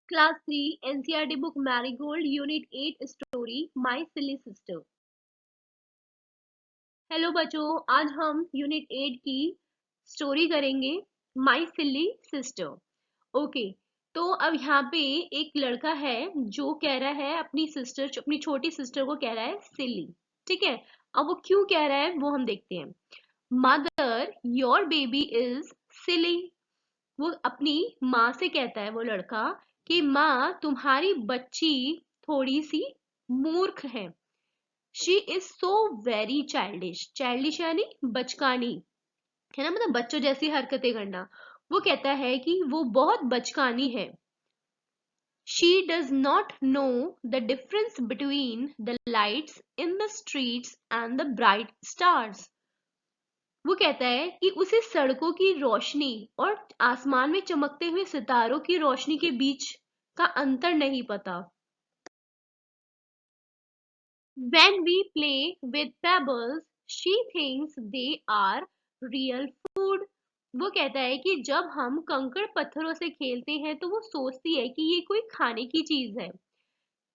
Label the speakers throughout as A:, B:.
A: Class 3 NCERT book marigold unit 8 story my silly sister. Hello बच्चों, आज हम unit 8 की स्टोरी करेंगे माय सिली सिस्टर। ओके, तो अब यहाँ पे एक लड़का है जो कह रहा है अपनी छोटी सिस्टर को कह रहा है सिली। ठीक है, अब वो क्यों कह रहा है वो हम देखते हैं। मदर योर बेबी इज सिली। वो अपनी माँ से कहता है वो लड़का कि माँ तुम्हारी बच्ची थोड़ी सी मूर्ख है। She is so very childish. Childish यानी बचकानी, है ना, मतलब बच्चों जैसी हरकतें करना। वो कहता है कि वो बहुत बचकानी है। She does not know the difference between the lights in the streets and the bright stars. वो कहता है कि उसे सड़कों की रोशनी और आसमान में चमकते हुए सितारों की रोशनी के बीच का अंतर नहीं पता। When we play with pebbles, she thinks they are real food. वो कहता है कि जब हम कंकड़ पत्थरों से खेलते हैं तो वो सोचती है कि ये कोई खाने की चीज है।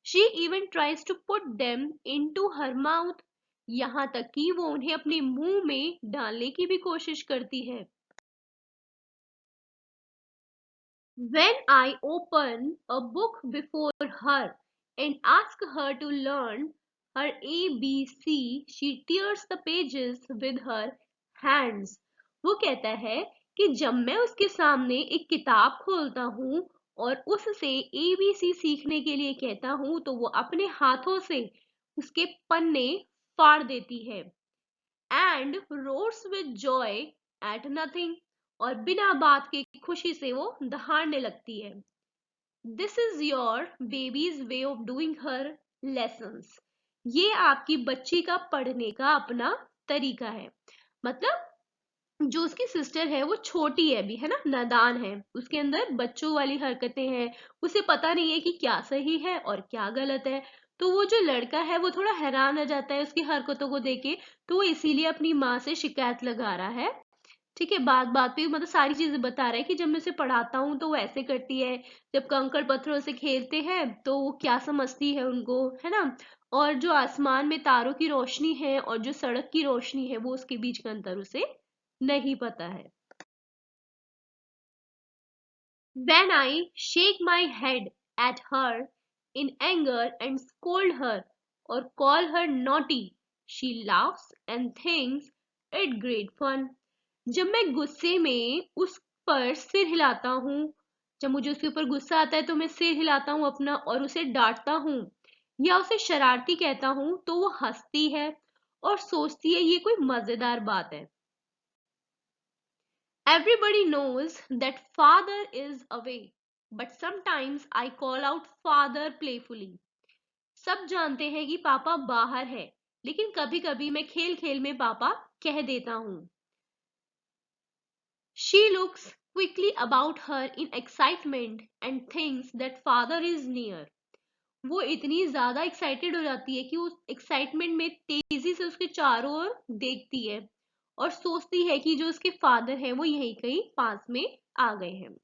A: She even tries to put them into her mouth. यहाँ तक कि वो उन्हें अपने मुंह में डालने की भी कोशिश करती है। When I open a book before her and ask her to learn her ABC, she tears the pages with her hands. वो कहता है कि जब मैं उसके सामने एक किताब खोलता हूँ और उससे ABC सीखने के लिए कहता हूँ तो वो अपने हाथों से उसके पन्ने फाड़ देती है। And roars with joy at nothing. और बिना बात के खुशी से वो दहाड़ने लगती है। This is your babies way of doing her lessons. ये आपकी बच्ची का पढ़ने का अपना तरीका है। मतलब जो उसकी सिस्टर है वो छोटी है अभी, है ना, नादान है, उसके अंदर बच्चों वाली हरकतें हैं। उसे पता नहीं है कि क्या सही है और क्या गलत है। तो वो जो लड़का है वो थोड़ा हैरान हो जाता है उसकी हरकतों को देखे, तो वो इसीलिए अपनी माँ से शिकायत लगा रहा है। ठीक है, बात बात पे मतलब सारी चीजें बता रहा है कि जब मैं उसे पढ़ाता हूँ तो वो ऐसे करती है, जब कंकड़ पत्थरों से खेलते हैं तो वो क्या समझती है उनको, है ना, और जो आसमान में तारों की रोशनी है और जो सड़क की रोशनी है वो उसके बीच का अंतर उसे नहीं पता है। When I shake my head at her in anger and scold her or call her naughty, she laughs and thinks it great fun. जब मैं गुस्से में उस पर सिर हिलाता हूँ, जब मुझे उसके ऊपर गुस्सा आता है तो मैं सिर हिलाता हूँ अपना और उसे डांटता हूँ या उसे शरारती कहता हूँ तो वो हंसती है और सोचती है ये कोई मजेदार बात है। Everybody knows that father is away, but sometimes I call out father playfully. सब जानते हैं कि पापा बाहर है, लेकिन कभी-कभी मैं खेल-खेल में पापा कह देता हूँ। She looks quickly about her in excitement and thinks that father is near. वो इतनी ज्यादा एक्साइटेड हो जाती है कि उस एक्साइटमेंट में तेजी से उसके चारों ओर देखती है और सोचती है कि जो उसके फादर हैं वो यहीं कहीं पास में आ गए हैं।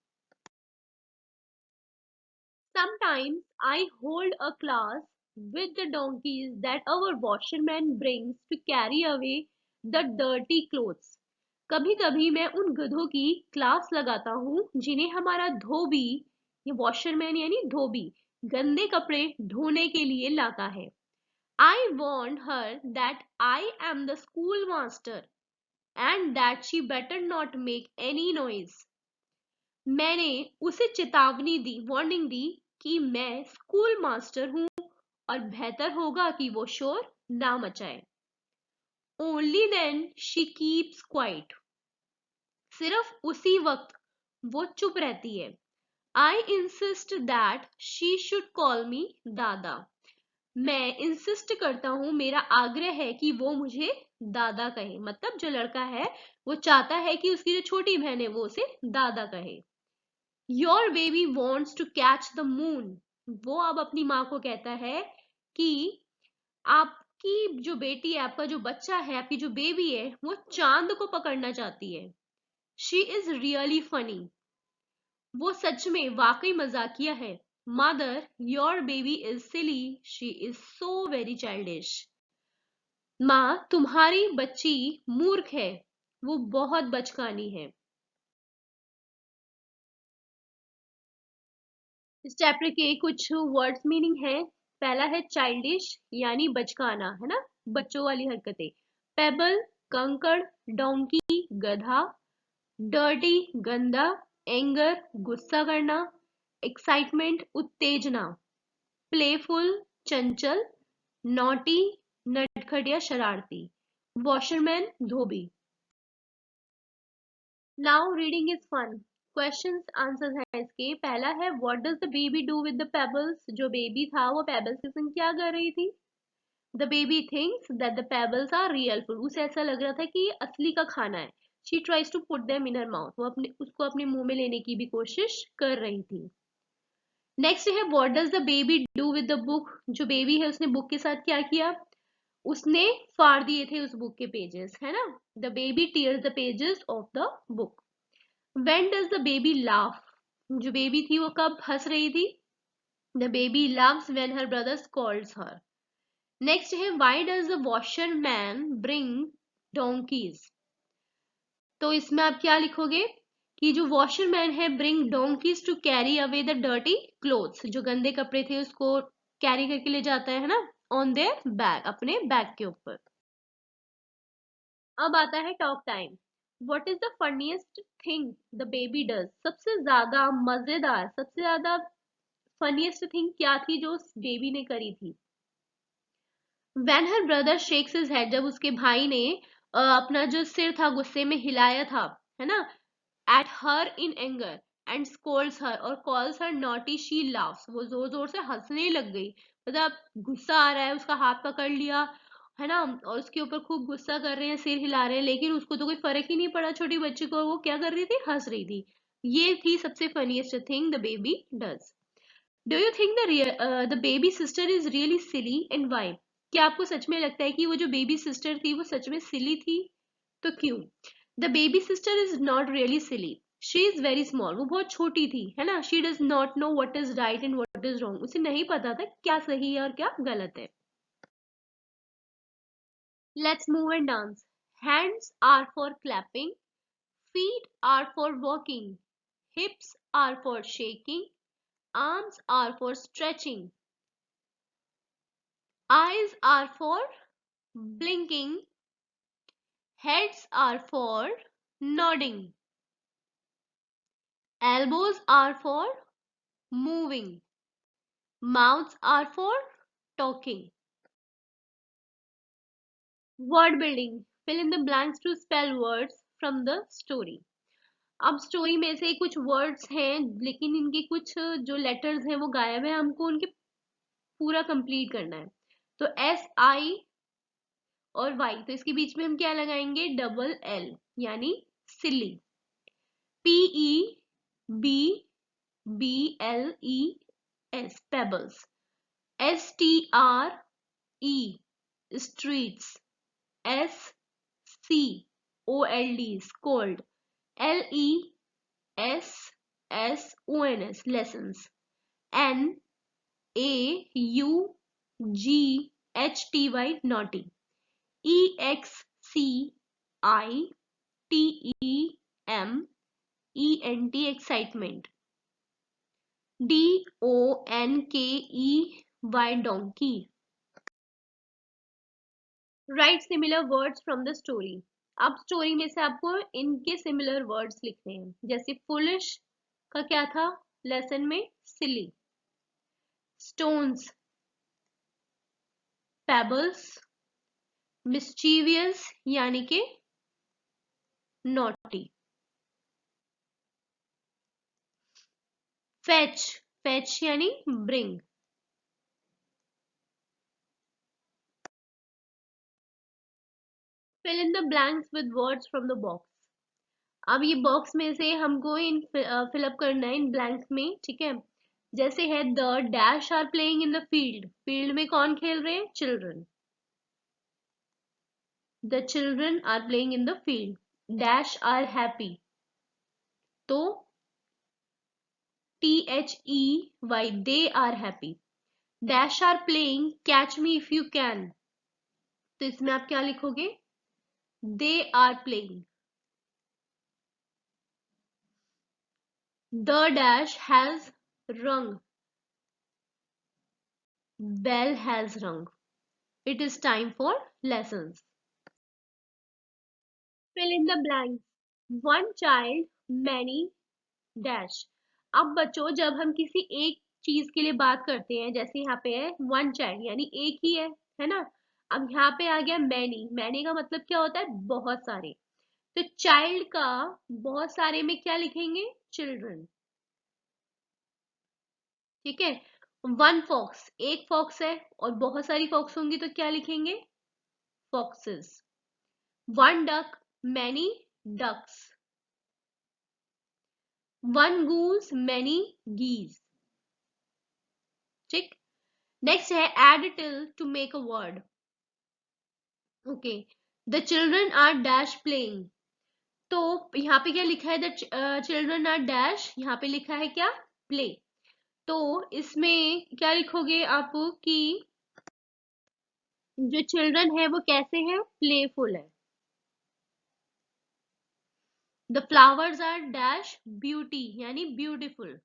A: Sometimes I hold a class with the donkeys that our washerman brings to carry away the dirty clothes. कभी कभी मैं उन गधों की क्लास लगाता हूँ जिन्हें हमारा धोबी, ये वॉशरमैन यानी धोबी, गंदे कपड़े ढोने के लिए लाता है। I warned her that I am the schoolmaster and that she better not make any noise. मैंने उसे चेतावनी दी, वार्निंग दी कि मैं स्कूल मास्टर हूँ और बेहतर होगा कि वो शोर ना मचाए। Only then she keeps quiet. सिर्फ उसी वक्त वो चुप रहती है। I insist that she should call me दादा। मैं इंसिस्ट करता हूँ, मेरा आग्रह है कि वो मुझे दादा कहे। मतलब जो लड़का है वो चाहता है कि उसकी जो छोटी बहन है वो उसे दादा कहे। Your baby wants to catch the moon. वो अब अपनी माँ को कहता है कि आपकी जो बेटी है, आपका जो बच्चा है, आपकी जो बेबी है वो चांद को पकड़ना चाहती है। She is really funny. वो सच में वाकई मजाकिया है। Mother, your baby is silly. She is so very childish. माँ, तुम्हारी बच्ची मूर्ख है, वो बहुत बचकानी है। इस चैप्टर के कुछ वर्ड्स मीनिंग है। पहला है चाइल्डिश यानी बचकाना, है ना, बच्चों वाली हरकतें। पेबल कंकड़, डोंकी गधा, डर्टी गंदा, एंगर गुस्सा करना, एक्साइटमेंट उत्तेजना, प्लेफुल चंचल, नॉटी नटखट या शरारती, वॉशरमैन धोबी। Now reading is fun. Questions answers हैं इसके। पहला है what does the baby do with the pebbles. जो बेबी था वो पेबल्स के संग क्या कर रही थी। The baby thinks that the pebbles are real food. उसे ऐसा लग रहा था कि ये असली का खाना है। She tries to put them in her mouth. वो उसको अपने मुंह में लेने की भी कोशिश कर रही थी। नेक्स्ट है what does the baby do with the book. जो बेबी है उसने बुक के साथ क्या किया, उसने फाड़ दिए थे उस बुक के पेजेस, है ना। The baby tears the pages of the book. When does the baby laugh? जो बेबी थी वो कब हंस रही थी। The baby laughs when her brother scolds her. Next है why does the washerman bring donkeys? तो इसमें आप क्या लिखोगे कि जो वॉशरमैन है bring donkeys to carry away the dirty clothes। जो गंदे कपड़े थे उसको कैरी करके ले जाता है ना, on their back, अपने बैग के ऊपर। अब आता है talk time. What is the funniest thing the baby does. सबसे ज्यादा मजेदार, सबसे ज्यादा फनीएस्ट थिंग क्या थी जो उस बेबी ने करी थी। When her brother shakes his head, जब उसके भाई ने अपना जो सिर था गुस्से में हिलाया था, है ना, at her in anger and scolds her और calls her naughty, she laughs। वो जोर जोर से हंसने लग गई। मतलब गुस्सा आ रहा है, उसका हाथ पकड़ लिया, है ना, और उसके ऊपर खूब गुस्सा कर रहे हैं, सिर हिला रहे हैं, लेकिन उसको तो कोई फर्क ही नहीं पड़ा छोटी बच्ची को। वो क्या कर रही थी, हंस रही थी। ये थी सबसे funniest thing the baby does. Do you think the baby sister is really silly and why. क्या आपको सच में लगता है कि वो जो बेबी सिस्टर थी वो सच में सिली थी, तो क्यों। The baby sister is not really silly, she is very small. वो बहुत छोटी थी, है ना। She does not know what is right and what is wrong. उसे नहीं पता था क्या सही है और क्या गलत है। Let's move and dance. Hands are for clapping, feet are for walking, hips are for shaking, arms are for stretching, eyes are for blinking, heads are for nodding, elbows are for moving, mouths are for talking. Word building. Fill in the blanks to spell words from the story. अब story में से कुछ words हैं लेकिन इनके कुछ जो letters हैं वो गायब है, हमको उनके पूरा कंप्लीट करना है। तो एस आई और वाई, तो इसके बीच में हम क्या लगाएंगे, डबल एल यानी silly. P E B B L E S pebbles. S T R E streets. S C O L D scold. L E S S O N S lessons. N A U G H T Y naughty. E X C I T E M E N T excitement. D O N K E Y donkey. Right similar words from the story. अब story में से आपको इनके similar words लिखने हैं। जैसे foolish का क्या था लेसन में, सिली। Stones pebbles. मिस्चीवियस यानी कि नॉटी। फेच, फेच यानी bring. Fill in the blanks with words from the box. अब ये बॉक्स में से हमको इन फिलअप करना है इन ब्लैंक्स में, ठीक है। जैसे है the dash are playing in the field. Field में कौन खेल रहे हैं, children. The children are playing in the field. Dash are happy, तो THEY, they are happy. Dash are playing catch me if you can, तो इसमें आप क्या लिखोगे? They are playing. The dash has rung, bell has rung. It is time for lessons. Fill in the blanks. One child, many dash. अब बच्चों, जब हम किसी एक चीज के लिए बात करते हैं, जैसे यहाँ पे है वन चाइल्ड यानी एक ही है ना। अब यहाँ पे आ गया मैनी, मैनी का मतलब क्या होता है? बहुत सारे। तो चाइल्ड का बहुत सारे में क्या लिखेंगे? चिल्ड्रन। ठीक है। वन फॉक्स, एक फॉक्स है और बहुत सारी फॉक्स होंगी तो क्या लिखेंगे? Foxes. One duck, many ducks. One goose, many geese. ठीक। नेक्स्ट है add till to make a word. Okay. The children are dash playing. तो यहाँ पे क्या लिखा है? द चिल्ड्रन आर डैश, यहाँ पे लिखा है क्या? प्ले। तो इसमें क्या लिखोगे आप कि जो चिल्ड्रन है वो कैसे है? प्लेफुल है। The flowers are dash beauty यानी beautiful.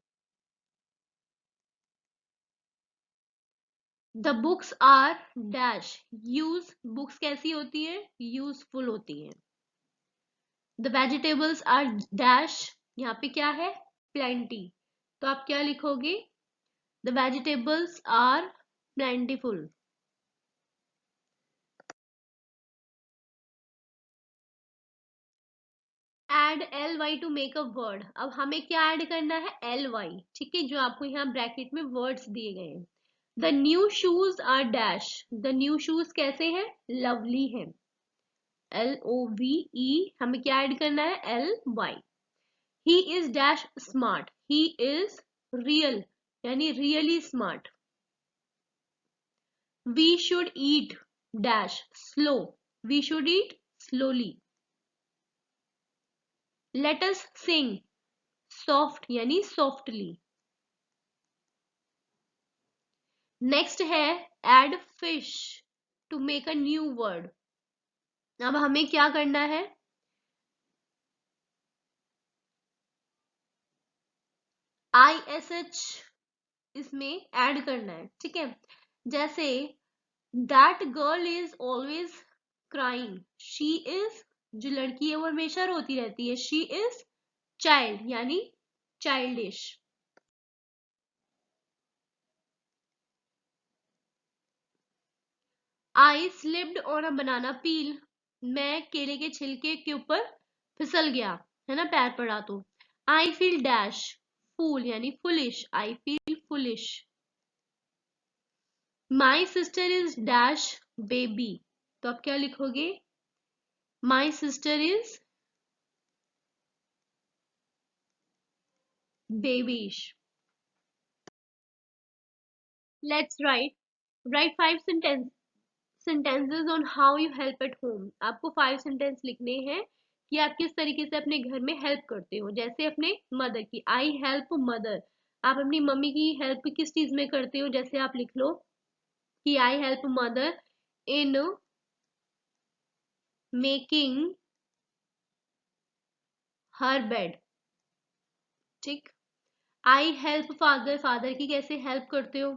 A: The books are dash use, books कैसी होती है? यूजफुल होती है। द वेजिटेबल्स आर डैश, यहाँ पे क्या है? प्लेंटी। तो आप क्या लिखोगे? The vegetables are plentiful. Add L Y to make a word. अब हमें क्या ऐड करना है? L Y. ठीक है, जो आपको यहाँ ब्रैकेट में वर्ड्स दिए गए हैं। The new shoes are dash, the new shoes कैसे हैं? लवली है। LOVE, हमें क्या ऐड करना है? LY। He is dash smart, he is real यानी really smart. We should eat dash slow, we should eat slowly. Let us sing soft यानी softly. Next है add fish to make a new word. अब हमें क्या करना है? ISH इसमें add करना है। ठीक है, जैसे that girl is always crying, she is, जो लड़की है वो हमेशा रोती रहती है, शी इज चाइल्ड यानी childish. I slipped on a banana peel, मैं केले के छिलके के ऊपर फिसल गया, है ना, पैर पड़ा तो। आई फील डैश फूल यानी foolish, I feel foolish. My sister is dash baby, तो आप क्या लिखोगे? My sister is babyish. Let's write 5 sentences on how you help at home। आपको 5 सेंटेंस लिखने हैं कि आप किस तरीके से अपने घर में हेल्प करते हो। जैसे अपने मदर की, आई हेल्प मदर। आप अपनी मम्मी की हेल्प किस चीज में करते हो? जैसे आप लिख लो कि I help mother in making her bed. ठीक। आई हेल्प फादर, फादर की कैसे हेल्प करते हो?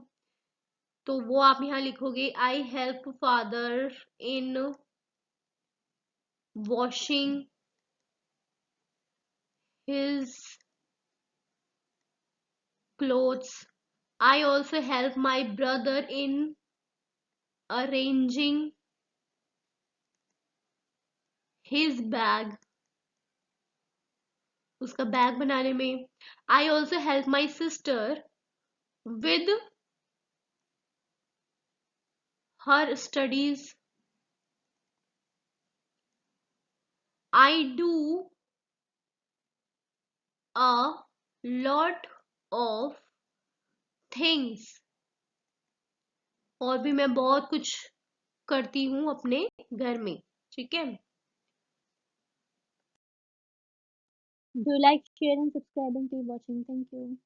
A: तो वो आप यहाँ लिखोगे I help father in washing his clothes. I also help my brother in arranging his bag, उसका बैग बनाने में। I also help my sister with her studies. I do a lot of things, और भी मैं बहुत कुछ करती हूँ अपने घर में। ठीक है। Do like, share and subscribing to watching. Thank you.